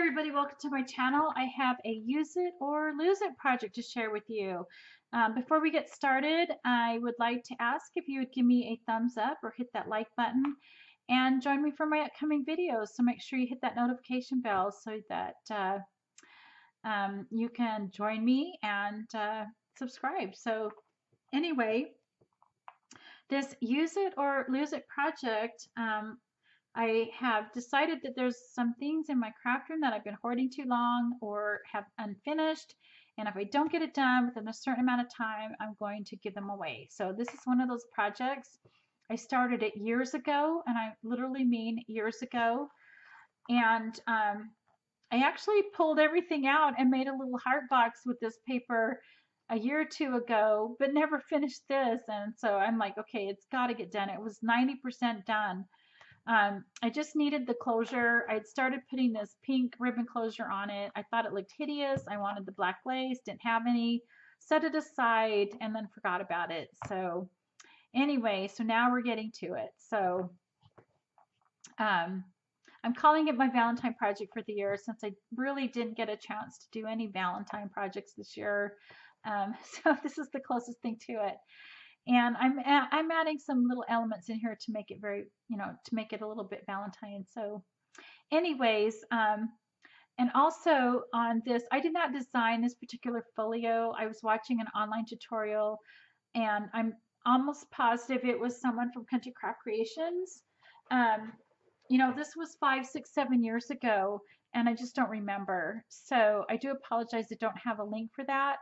everybody, welcome to my channel. I have a use it or lose it project to share with you. Before we get started, I would like to ask if you would give me a thumbs up or hit that like button and join me for my upcoming videos. So make sure you hit that notification bell so that you can join me and subscribe. So anyway, this use it or lose it project, I have decided that there's some things in my craft room that I've been hoarding too long or have unfinished. And if I don't get it done within a certain amount of time, I'm going to give them away. So this is one of those projects. I started it years ago, and I literally mean years ago. And I actually pulled everything out and made a little heart box with this paper a year or two ago, but never finished this. And so I'm like, okay, it's got to get done. It was 90% done. I just needed the closure. I'd started putting this pink ribbon closure on it. I thought it looked hideous. I wanted the black lace, didn't have any, set it aside, and then forgot about it. So anyway, so now we're getting to it. So I'm calling it my Valentine project for the year since I really didn't get a chance to do any Valentine projects this year. So this is the closest thing to it. And I'm adding some little elements in here to make it very, to make it a little bit Valentine. So anyways, and also on this, I did not design this particular folio. I was watching an online tutorial, and I'm almost positive it was someone from Country Craft Creations. This was 5, 6, 7 years ago, and I just don't remember. So I do apologize. I don't have a link for that.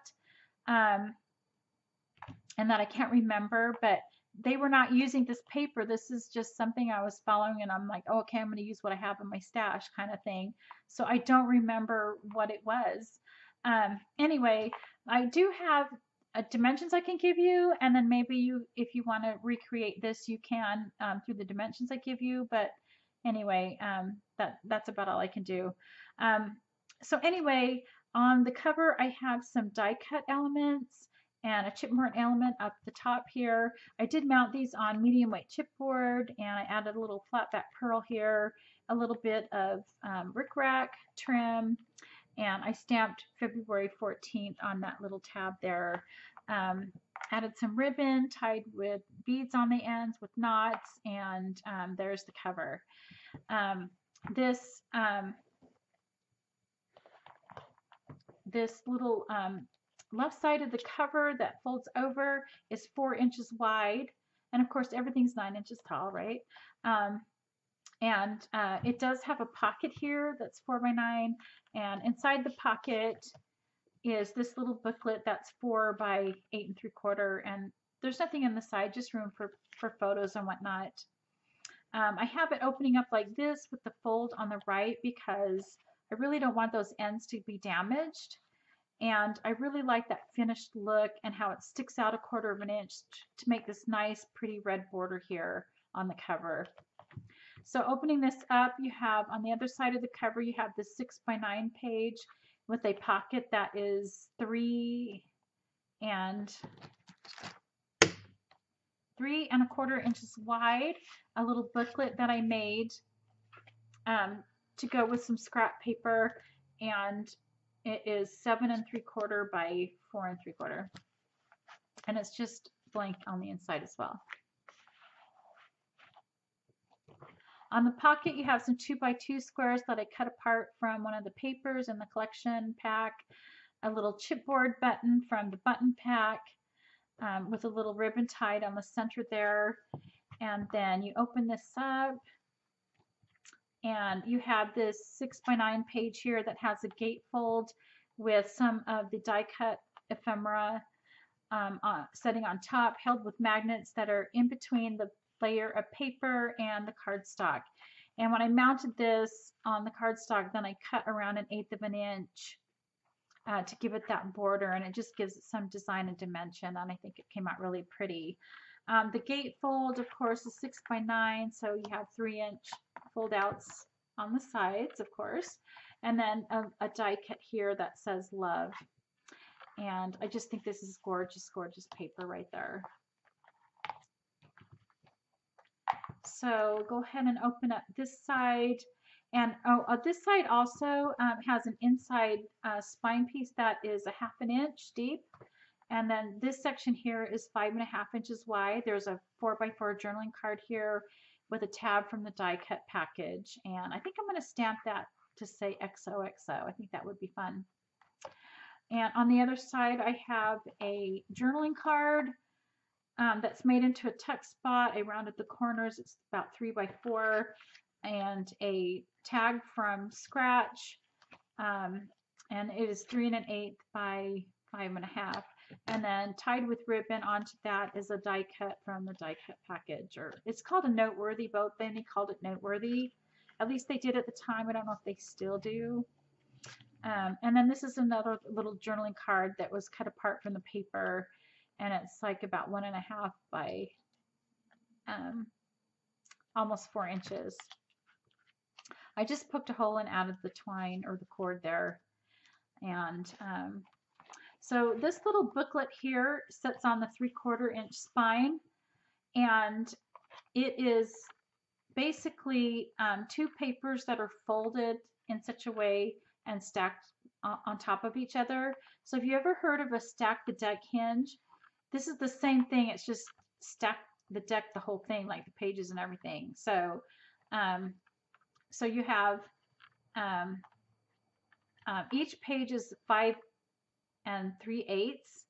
And that I can't remember, but they were not using this paper. This is just something I was following, and I'm like, oh, okay, I'm going to use what I have in my stash kind of thing. So I don't remember what it was. Anyway, I do have dimensions I can give you, and then maybe you, if you want to recreate this, you can through the dimensions I give you. But anyway, that's about all I can do. So anyway, on the cover, I have some die cut elements and a chipboard element up the top here. I did mount these on medium weight chipboard, and I added a little flat back pearl here, a little bit of rickrack trim, and I stamped February 14th on that little tab there. Added some ribbon tied with beads on the ends with knots, and there's the cover. This little left side of the cover that folds over is 4 inches wide, and of course everything's 9 inches tall, right? It does have a pocket here that's 4 by 9, and inside the pocket is this little booklet that's 4 by 8 3/4, and there's nothing in the side, just room for photos and whatnot. I have it opening up like this with the fold on the right because I really don't want those ends to be damaged. And I really like that finished look and how it sticks out 1/4 of an inch to make this nice, pretty red border here on the cover. So opening this up, you have on the other side of the cover, you have this 6 by 9 page with a pocket that is 3 1/4 inches wide, a little booklet that I made to go with some scrap paper, and it is 7 3/4 by 4 3/4, and it's just blank on the inside as well. On the pocket, you have some 2 by 2 squares that I cut apart from one of the papers in the collection pack, a little chipboard button from the button pack with a little ribbon tied on the center there, and then you open this up, and you have this 6 by 9 page here that has a gatefold with some of the die cut ephemera setting on top, held with magnets that are in between the layer of paper and the cardstock. And when I mounted this on the cardstock, then I cut around 1/8 of an inch to give it that border, and it just gives it some design and dimension, and I think it came out really pretty. The gatefold, of course, is 6 by 9, so you have 3-inch fold outs on the sides, of course, and then a die cut here that says love. And I just think this is gorgeous, gorgeous paper right there. So go ahead and open up this side, And oh, this side also has an inside spine piece that is a 1/2 inch deep. And then this section here is 5.5 inches wide. There's a 4x4 journaling card here with a tab from the die cut package. And I think I'm going to stamp that to say XOXO. I think that would be fun. And on the other side, I have a journaling card that's made into a tuck spot. I rounded the corners. It's about 3x4, and a tag from scratch. And it is 3 1/8 by 5.5. And then tied with ribbon onto that is a die cut from the die cut package, or it's called a noteworthy. Both then they called it noteworthy. At least they did at the time. I don't know if they still do. And then this is another little journaling card that was cut apart from the paper, and it's like about 1.5 by almost 4 inches. I just poked a hole and added the twine or the cord there. And so this little booklet here sits on the 3/4 inch spine, and it is basically 2 papers that are folded in such a way and stacked on top of each other. So if you ever heard of a stack the deck hinge, this is the same thing. It's just stack the deck, the whole thing, like the pages and everything. So so you have each page is 5 3/8,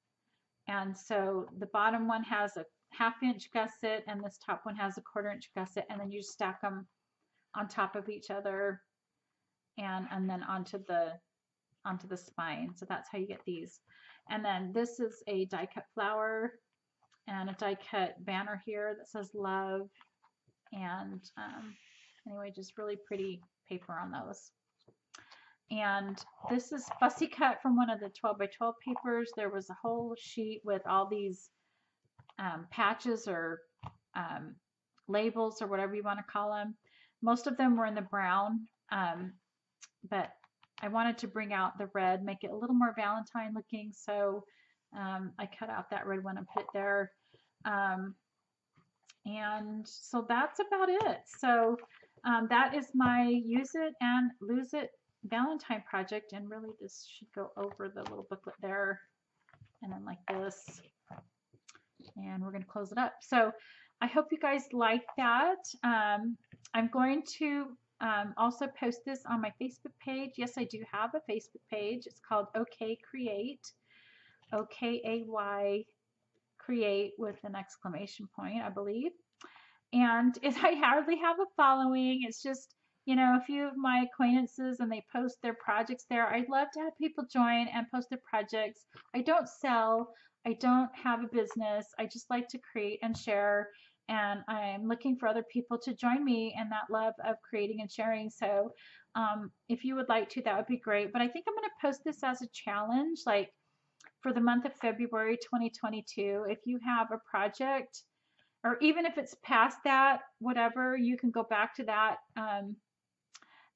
and so the bottom one has a 1/2 inch gusset, and this top one has a 1/4 inch gusset, and then you stack them on top of each other, and then onto the spine. So that's how you get these. And then this is a die cut flower and a die cut banner here that says love. And anyway, just really pretty paper on those. And this is fussy cut from one of the 12x12 papers. There was a whole sheet with all these patches or labels or whatever you want to call them. Most of them were in the brown, but I wanted to bring out the red, make it a little more Valentine looking. So I cut out that red one and put it there. And so that's about it. So that is my use it and lose it Valentine project. And really this should go over the little booklet there, and then like this. And we're going to close it up. So I hope you guys like that. I'm going to also post this on my Facebook page. Yes, I do have a Facebook page. It's called OK Create, OKAY Create with an exclamation point, I believe. And I hardly have a following. It's just, you know, a few of my acquaintances, and they post their projects there. I'd love to have people join and post their projects. I don't sell. I don't have a business. I just like to create and share. And I'm looking for other people to join me in that love of creating and sharing. So if you would like to, that would be great. But I think I'm going to post this as a challenge, like for the month of February 2022. If you have a project, or even if it's past that, whatever, you can go back to that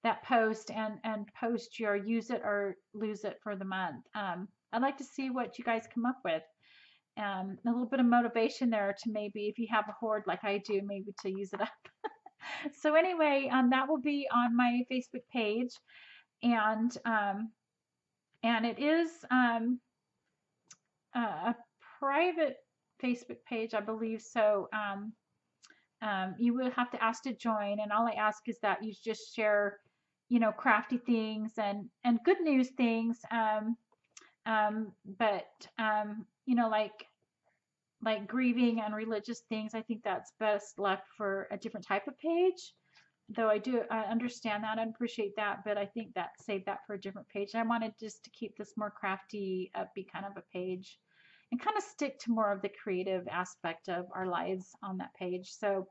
that post and post your use it or lose it for the month. I'd like to see what you guys come up with. A little bit of motivation there to maybe, if you have a hoard like I do, maybe to use it up. So anyway, that will be on my Facebook page, and it is a private Facebook page, I believe. So you will have to ask to join, and all I ask is that you just share, you know, crafty things and good news things. But you know, like grieving and religious things, I think that's best left for a different type of page. Though I understand that and appreciate that, but I think that save that for a different page. I wanted just to keep this more crafty, upbeat kind of a page, and kind of stick to more of the creative aspect of our lives on that page. So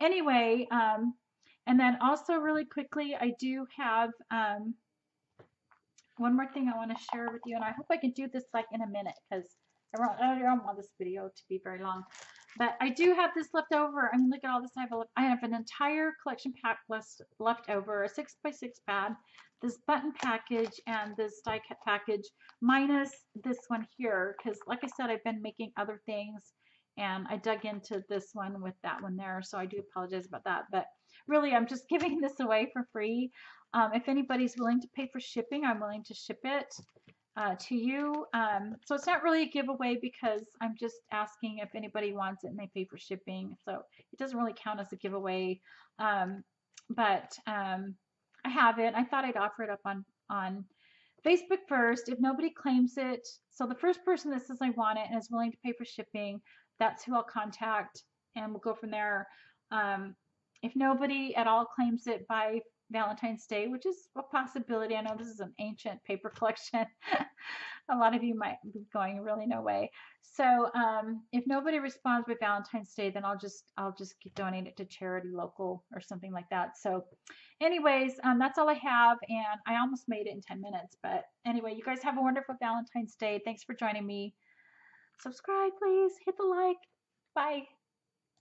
anyway, and then also really quickly, I do have one more thing I want to share with you, and I hope I can do this like in a minute, because I don't want this video to be very long. But I do have this left over. I mean, look at all this. I have an entire collection pack left over, a 6x6 pad, this button package, and this die cut package, minus this one here, because like I said, I've been making other things, and I dug into this one with that one there, so I do apologize about that. But really, I'm just giving this away for free. If anybody's willing to pay for shipping, I'm willing to ship it to you. So it's not really a giveaway because I'm just asking if anybody wants it and they pay for shipping. So it doesn't really count as a giveaway. But I have it. I thought I'd offer it up on Facebook first. If nobody claims it, so the first person that says I want it and is willing to pay for shipping, that's who I'll contact, and we'll go from there. If nobody at all claims it by Valentine's Day, which is a possibility. I know this is an ancient paper collection. A lot of you might be going, really no way. So if nobody responds by Valentine's Day, then I'll just donate it to charity local or something like that. So anyways, that's all I have, and I almost made it in 10 minutes. But anyway, you guys have a wonderful Valentine's Day. Thanks for joining me. Subscribe, please. Hit the like. Bye.